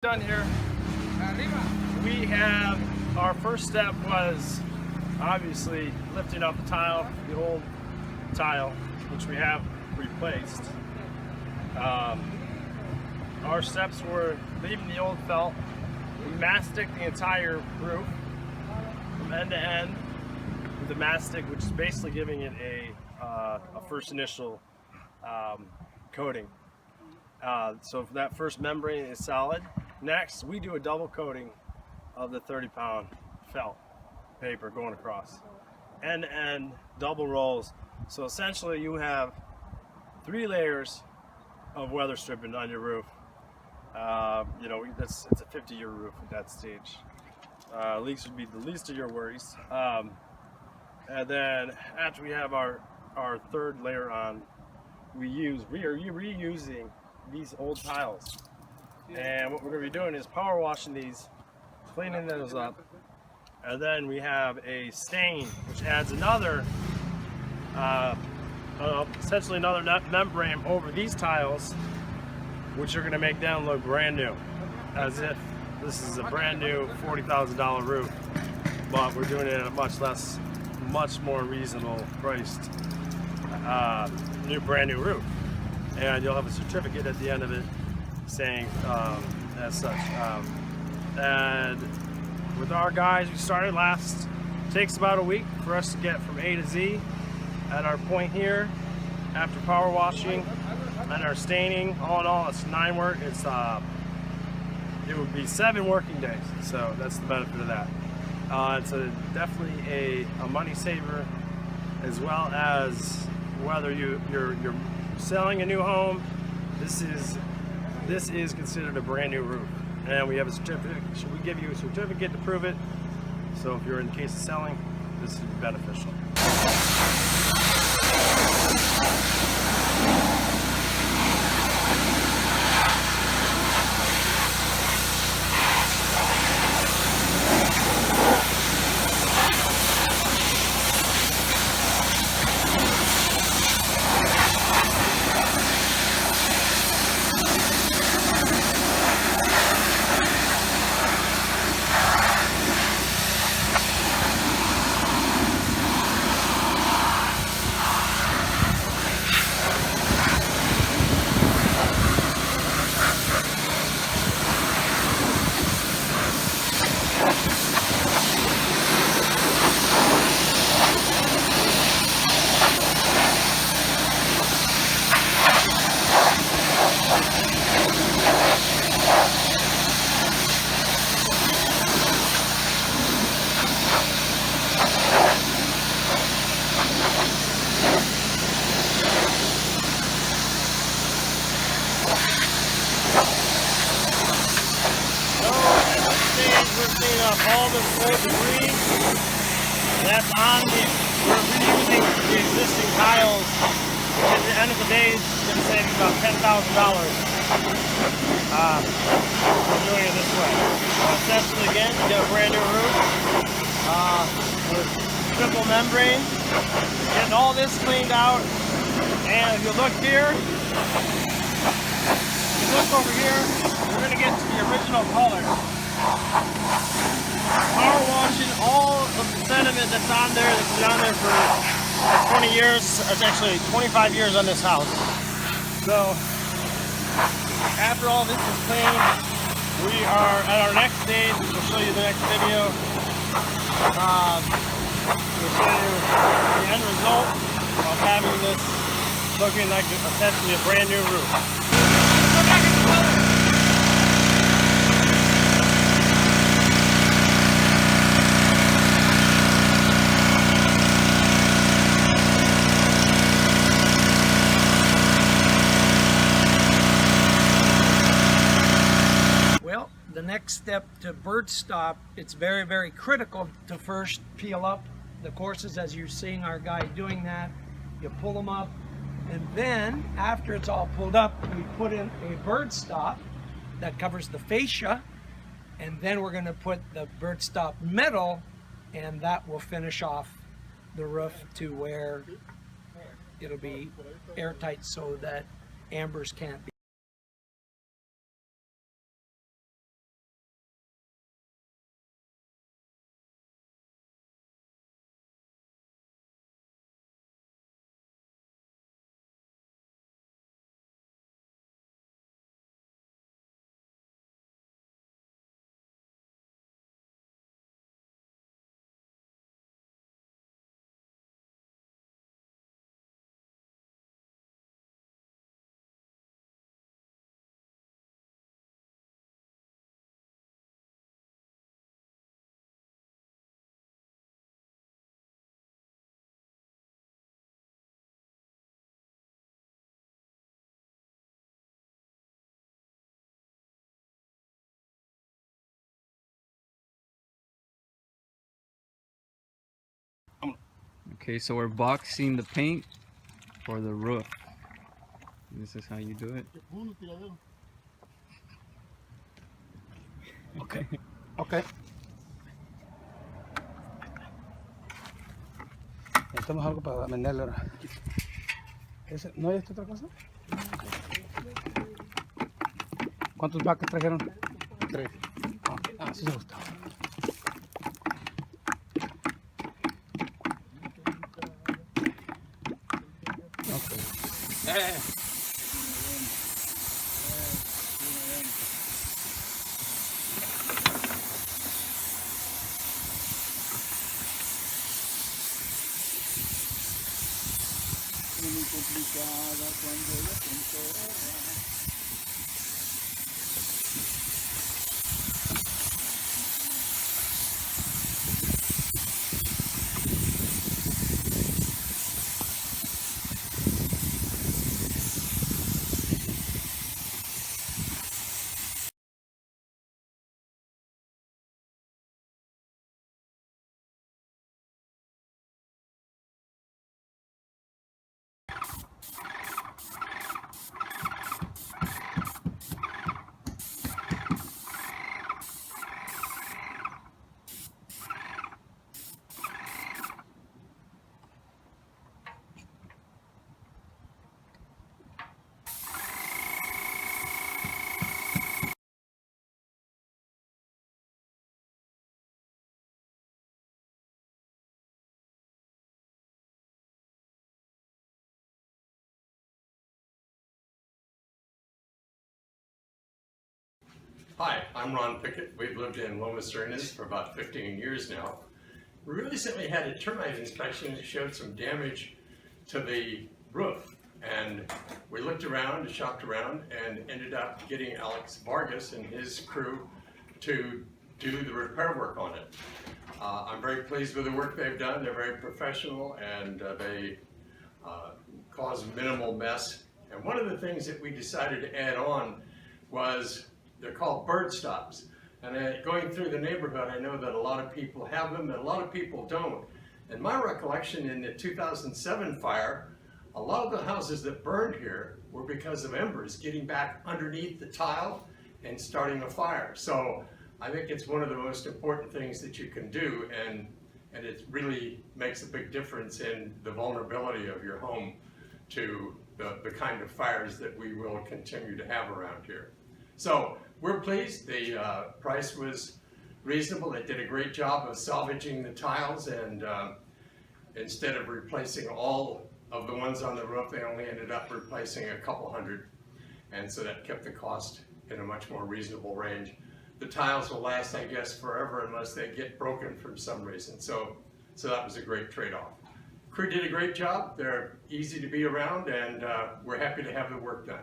Done here. We have, our first step was obviously lifting up the tile, the old tile, which we have replaced. Our steps were leaving the old felt. We mastic the entire roof from end to end with the mastic, which is basically giving it a first initial coating. So that first membrane is solid. Next, we do a double coating of the 30-pound felt paper going across. End to end, double rolls. So essentially you have 3 layers of weather stripping on your roof. You know, it's a 50-year roof at that stage. Leaks would be the least of your worries. And then after we have our third layer on, we are reusing these old tiles. And what we're going to be doing is power washing these, cleaning those up, and then we have a stain which adds another, essentially another membrane over these tiles, which are going to make them look brand new, as if this is a brand new $40,000 roof, but we're doing it at a much more reasonable priced brand new roof. And you'll have a certificate at the end of it saying as such. And with our guys, we started last, takes about a week for us to get from A to Z at our point here after power washing and our staining. All in all, it's 9 work. It would be 7 working days, so that's the benefit of that. It's definitely a money saver, as well as whether you're selling a new home. This is considered a brand new roof, and we have a certificate. We give you a certificate to prove it. So if you're in the case of selling, this is beneficial. We're cleaning up all the old debris that's on we're reusing the existing tiles, which at the end of the day is going to save you about $10,000. We're doing it this way. Essentially, again, you get a brand new roof with triple membrane, getting all this cleaned out, and if you look here, over here, we're going to get to the original color. Power washing all of the sediment that's on there, that's been on there for 20 years, it's actually 25 years on this house. So, after all this is cleaned, we are at our next stage, which we'll show you the next video. We'll show you the end result of having this looking like essentially a brand new roof. The next step to bird stop, it's very, very critical to first peel up the courses, as you're seeing our guy doing that. You pull them up, and then after it's all pulled up, we put in a bird stop that covers the fascia, and then we're going to put the bird stop metal, and that will finish off the roof to where it'll be airtight so that ambers can't be Okay, so we're boxing the paint for the roof. This is how you do it. Okay. Okay. Necesitamos algo para venderle ahora. ¿No hay esta otra cosa? ¿Cuántos buckets trajeron? 3. Ah, sí se gusta. Okay. Muy complicada cuando ella pensó. Hi, I'm Ron Pickett. We've lived in Lomas Arenas for about 15 years now. We recently had a termite inspection that showed some damage to the roof. And we looked around and shopped around and ended up getting Alex Vargas and his crew to do the repair work on it. I'm very pleased with the work they've done. They're very professional and they cause minimal mess. And one of the things that we decided to add on was they're called bird stops. And going through the neighborhood, I know that a lot of people have them and a lot of people don't. And my recollection in the 2007 fire, a lot of the houses that burned here were because of embers getting back underneath the tile and starting a fire. So I think it's one of the most important things that you can do, and it really makes a big difference in the vulnerability of your home to the kind of fires that we will continue to have around here. So we're pleased. The price was reasonable. They did a great job of salvaging the tiles, and instead of replacing all of the ones on the roof, they only ended up replacing a couple hundred, and so that kept the cost in a much more reasonable range. The tiles will last, I guess, forever unless they get broken for some reason. So that was a great trade-off. Crew did a great job. They're easy to be around, and we're happy to have the work done.